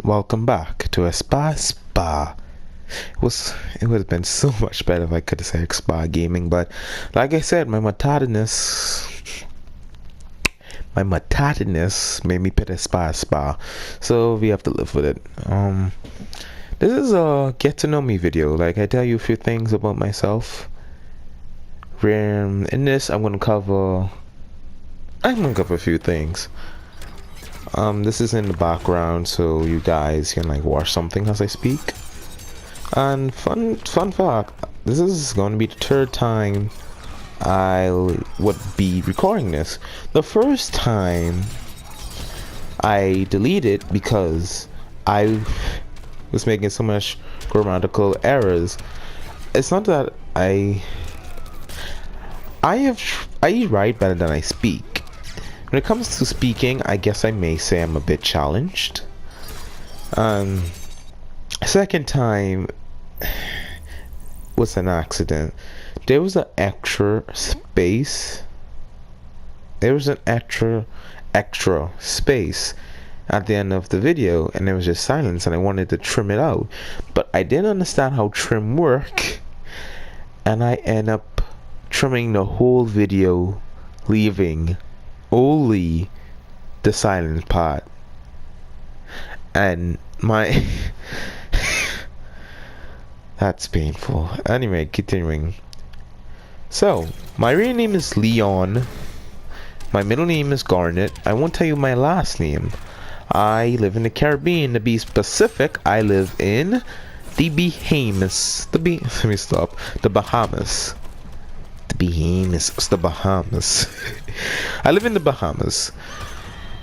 Welcome back to Espar Espar. It would have been so much better if I could have said Espar Gaming, but like I said, my matardiness made me put Espar Espar, so we have to live with it. This is a get to know me video. Like, I tell you a few things about myself. In this, I'm gonna cover a few things. This is in the background, so you guys can like watch something as I speak. And fun fact, this is going to be the third time I would be recording this. The first time I deleted because I was making so much grammatical errors. It's not that I write better than I speak. When it comes to speaking, I guess I may say I'm a bit challenged. Second time was an accident. There was an extra space. There was an extra space at the end of the video, and there was just silence, and I wanted to trim it out, but I didn't understand how trim work, and I end up trimming the whole video, leaving only the silent part. And my that's painful. Anyway, continuing. So, my real name is Leon. My middle name is Garnet. I won't tell you my last name. I live in the Caribbean. To be specific, I live in the Bahamas. Let me stop. The Bahamas. The Bahamas. I live in the Bahamas.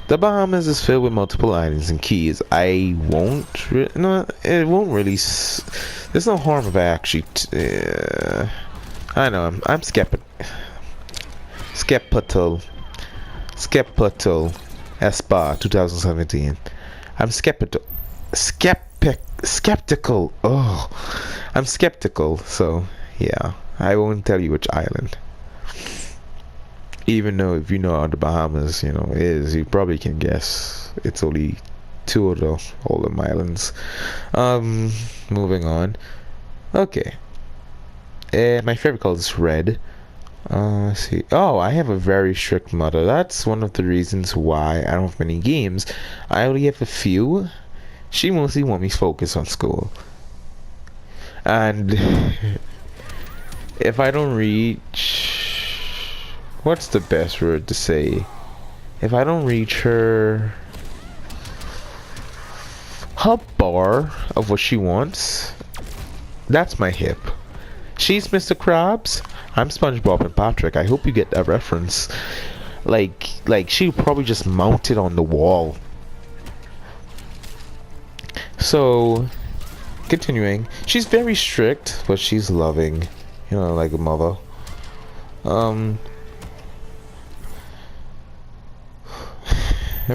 The Bahamas is filled with multiple islands and keys. It won't really. There's no harm if I actually. I know. I'm skeptical. Espar 2017. I'm skeptical. Oh, I'm skeptical. So yeah, I won't tell you which island. Even though if you know how the Bahamas, is, you probably can guess. It's only two of all the islands. Moving on. Okay. My favorite color is red. Let's see. Oh, I have a very strict mother. That's one of the reasons why I don't have many games. I only have a few. She mostly wants me to focus on school. And if I don't reach, what's the best word to say? If I don't reach her bar of what she wants, that's my hip. She's Mr. Krabs. I'm SpongeBob and Patrick. I hope you get that reference. Like she probably just mounted on the wall. So, continuing. She's very strict, but she's loving. Like a mother. Let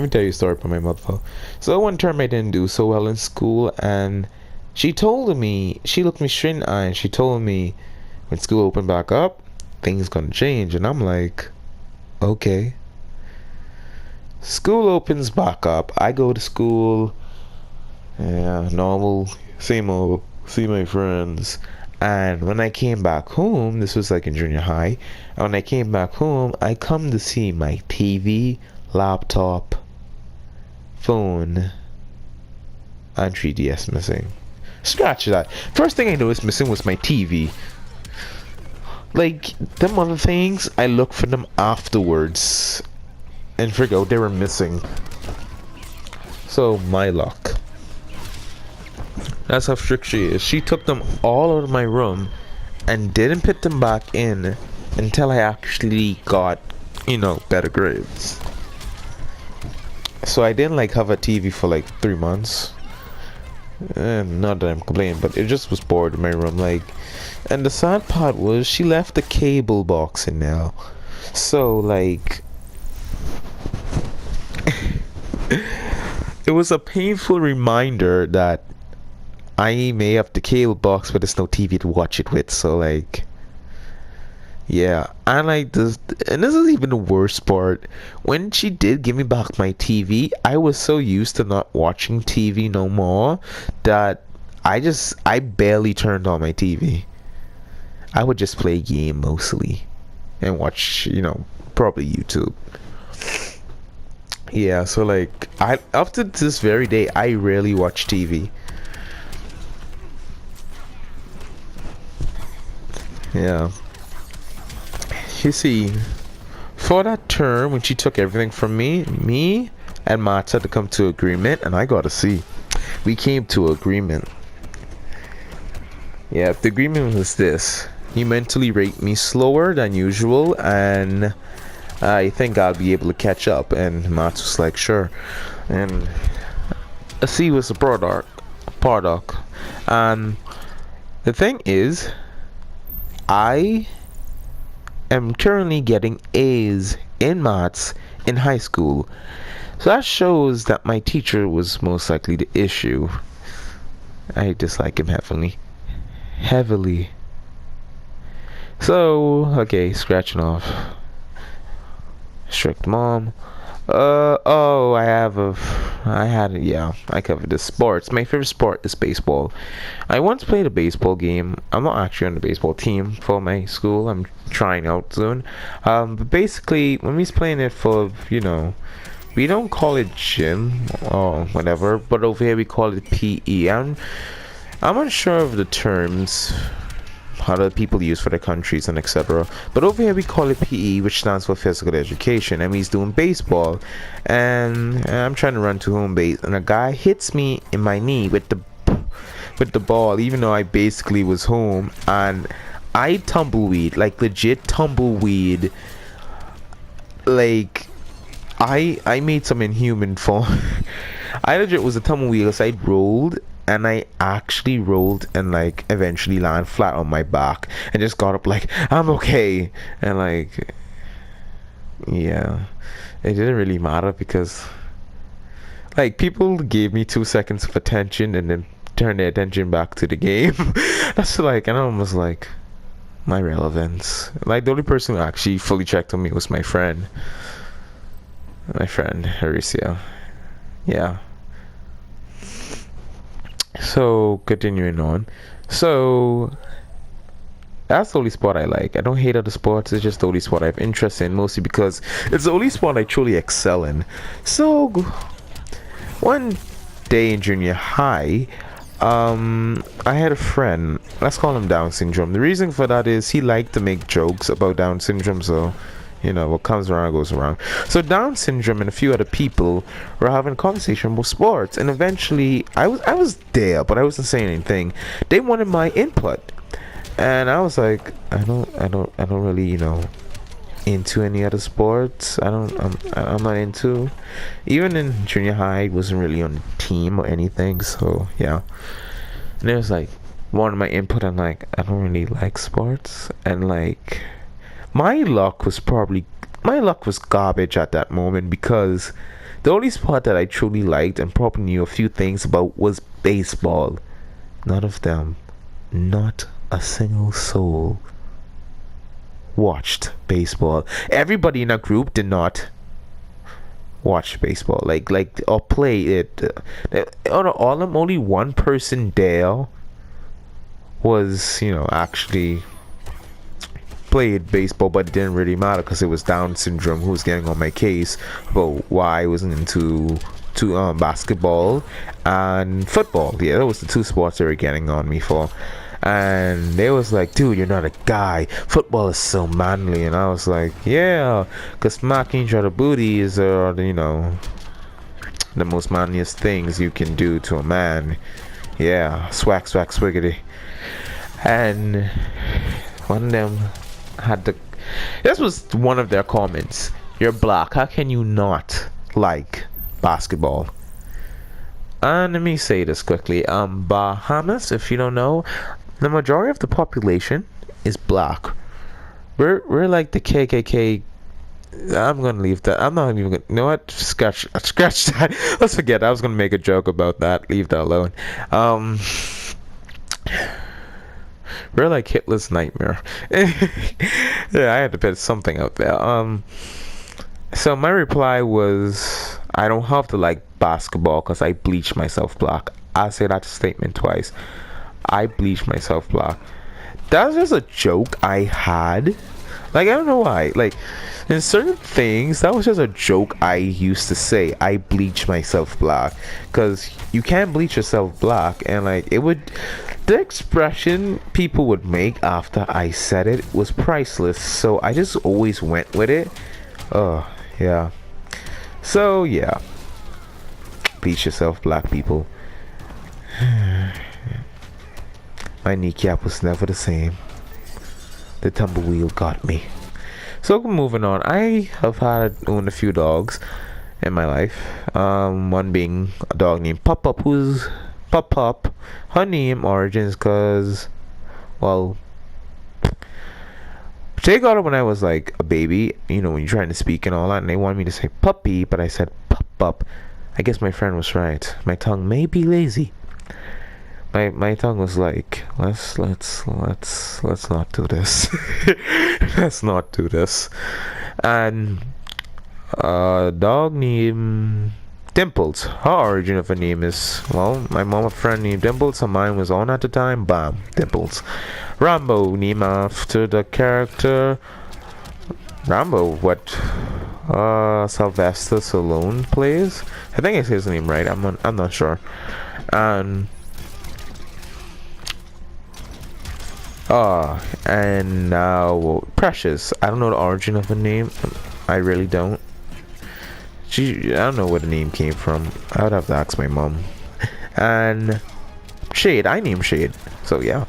me tell you a story about my mother. So one term I didn't do so well in school, and she looked me straight in the eye, and she told me when school opened back up, things gonna change. And I'm like, okay. School opens back up. I go to school. Yeah, normal, same old, see my friends. And when I came back home, this was like in junior high, and when I came back home, I come to see my TV, laptop, phone, and 3DS missing. Scratch that. First thing I noticed missing was my TV. Like, them other things, I looked for them afterwards and figured out they were missing. So, my luck. That's how strict she is. She took them all out of my room and didn't put them back in until I actually got, better grades. So I didn't have a TV for like 3 months. Not that I'm complaining, but it just was bored in my room. And the sad part was she left the cable box in there. So it was a painful reminder that I may have the cable box, but there's no TV to watch it with. So Yeah, and like this, and this is even the worst part. When she did give me back my TV, I was so used to not watching TV no more that I barely turned on my TV. I would just play game mostly and watch, probably YouTube. Yeah, so like I up to this very day, I rarely watch TV. Yeah. You see, for that term when she took everything from me and Matt had to come to agreement, and I gotta see. We came to agreement. Yeah, the agreement was this. You mentally rate me slower than usual, and I think I'll be able to catch up. And Matt was like, sure. And C was a product. And the thing is, I am currently getting A's in maths in high school. So that shows that my teacher was most likely the issue. I dislike him heavily. Heavily. So, okay, scratching off. Strict mom. Oh, I covered the sports. My favorite sport is baseball. I once played a baseball game. I'm not actually on the baseball team for my school. I'm trying out soon. But basically, when we's playing it for, we don't call it gym or whatever, but over here we call it PE. I'm unsure of the terms how the people use for their countries and etc. But over here we call it PE, which stands for physical education, and he's doing baseball. And I'm trying to run to home base, and a guy hits me in my knee with the ball, even though I basically was home, and I tumbleweed, like legit tumbleweed, like I made some inhuman form. I legit was a tumbleweed because I rolled, and I actually rolled and like eventually landed flat on my back and just got up like I'm okay, and like yeah, it didn't really matter because like people gave me 2 seconds of attention and then turned their attention back to the game. That's like, and I was like, my relevance, like the only person who actually fully checked on me was my friend Horacio. Yeah. So continuing on, so that's the only sport I like. I don't hate other sports. It's just the only sport I have interest in, mostly because it's the only sport I truly excel in. So one day in junior high, I had a friend. Let's call him Down syndrome. The reason for that is he liked to make jokes about Down syndrome. So what comes around goes around. So Down syndrome and a few other people were having a conversation about sports, and eventually I was there, but I wasn't saying anything. They wanted my input, and I was like, I don't really into any other sports. I'm not into. Even in junior high, I wasn't really on the team or anything. So yeah, and it was like wanted my input. I'm like, I don't really like sports, and like my luck was garbage at that moment because the only sport that I truly liked and probably knew a few things about was baseball. None of them, not a single soul, watched baseball. Everybody in our group did not watch baseball, like or play it. Out of all of them, only one person there was actually played baseball, but it didn't really matter because it was Down syndrome who was getting on my case about why I wasn't into basketball and football. Yeah, that was the two sports they were getting on me for. And they was like, dude, you're not a guy. Football is so manly. And I was like, yeah, because smacking each other booty is the most manliest things you can do to a man. Yeah, swag, swag, swiggity. And one of them had the this was one of their comments: you're black, how can you not like basketball? And let me say this quickly, Bahamas, if you don't know, the majority of the population is black. We're like the KKK. I'm gonna leave that. I'm not even gonna, you know what, scratch that. Let's forget, I was gonna make a joke about that. Leave that alone. We're like Hitler's nightmare. Yeah, I had to put something out there. So my reply was, I don't have to like basketball because I bleach myself black. I say that statement twice. I bleach myself black. That was just a joke I had. Like, I don't know why. Like, in certain things, that was just a joke I used to say. I bleach myself black. Because you can't bleach yourself black. And, like, it would... The expression people would make after I said it was priceless. So, I just always went with it. Oh, yeah. So, yeah. Bleach yourself black, people. My kneecap was never the same. The tumble got me. So moving on, I have owned a few dogs in my life. One being a dog named Pop Up, who's Pop Up. Her name origins because, well, they got her when I was like a baby. You know, when you're trying to speak and all that, and they wanted me to say puppy, but I said Pop Up. I guess my friend was right. My tongue may be lazy. My tongue was like, let's not do this. Let's not do this. And dog named Dimples. Her origin of a name is, well, my mom a friend named Dimples, and mine was on at the time. Bam, Dimples. Rambo, named after the character Rambo. What? Sylvester Stallone plays. I think I say his name right. I'm not sure. And and now Precious. I don't know the origin of the name. I really don't. I don't know where the name came from. I would have to ask my mom. And Shade. I named Shade. So yeah.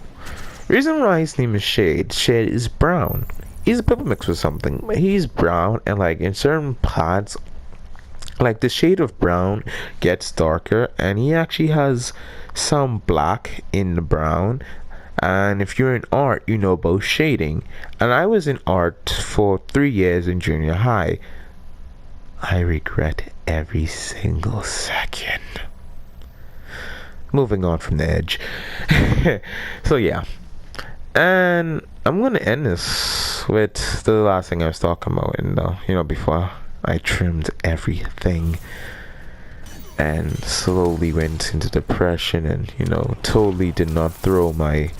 Reason why his name is Shade. Shade is brown. He's a pepper mixed with something. He's brown, and like in certain parts, like the shade of brown gets darker, and he actually has some black in the brown. And if you're in art, you know about shading. And I was in art for 3 years in junior high. I regret every single second. Moving on from the edge. So yeah. And I'm gonna end this with the last thing I was talking about, and before I trimmed everything and slowly went into depression, and totally did not throw my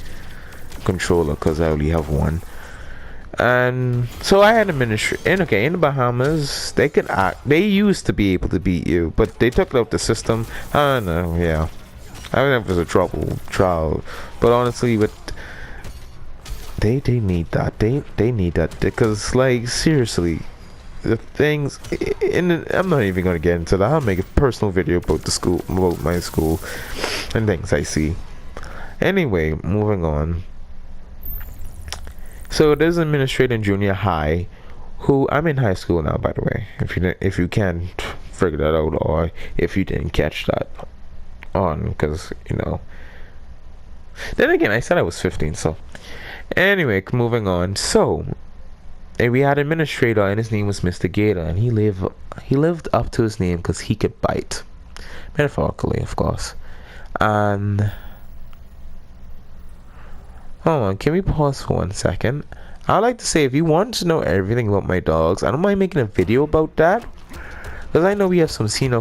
controller because I only have one. And so I had a ministry, and in the Bahamas they used to be able to beat you, but they took out the system. I don't know. Yeah, I don't know if it was a trial, but honestly, with they need that. They need that, because like seriously, the things, and I'm not even gonna get into that. I'll make a personal video about my school and things I see. Anyway, moving on. So there's an administrator in junior high, who I'm in high school now, by the way. If you can't figure that out, or if you didn't catch that on, because Then again, I said I was 15, so. Anyway, moving on. So, we had an administrator, and his name was Mr.Gator, and he lived up to his name because he could bite, metaphorically, of course. And hold on, can we pause for 1 second? I'd like to say, if you want to know everything about my dogs, I don't mind making a video about that, because I know we have some some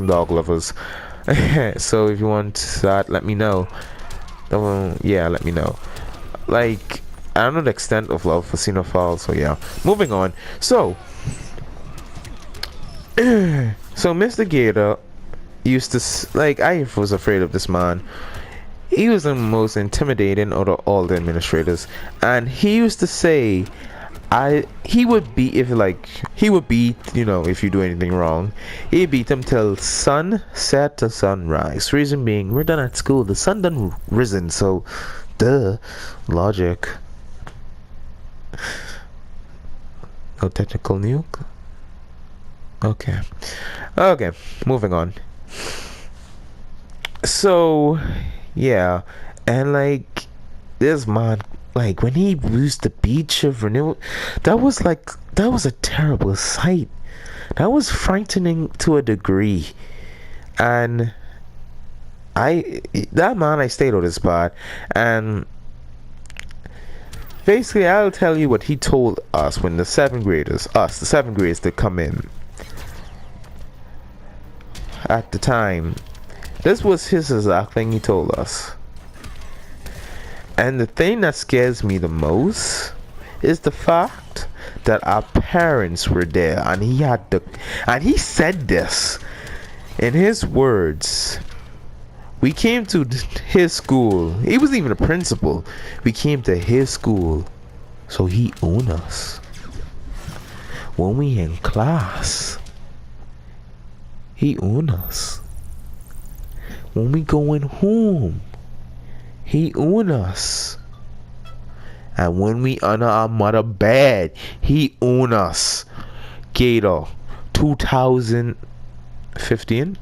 dog lovers. So if you want that, let me know. Yeah, let me know. Like, I don't know the extent of love for Xenophile, so yeah. Moving on. So Mr. Gator used to, I was afraid of this man. He was the most intimidating out of all the administrators, and he used to say, he would beat if you do anything wrong. He beat them till sunset to sunrise. Reason being, we're done at school. The sun done risen, so duh, logic. No technical nuke. Okay, moving on. So yeah, and this man, when he used the beach of renewal, that was a terrible sight. That was frightening to a degree. And that man, I stayed on his spot, and basically, I'll tell you what he told us when the seventh graders, that come in at the time. This was his exact thing he told us. And the thing that scares me the most is the fact that our parents were there, and he said this in his words. We came to his school. He wasn't even a principal. We came to his school, so he owned us. When we in class, he owned us. When we going home, he owned us. And when we under our mother bed, he owned us. Gator, 2015.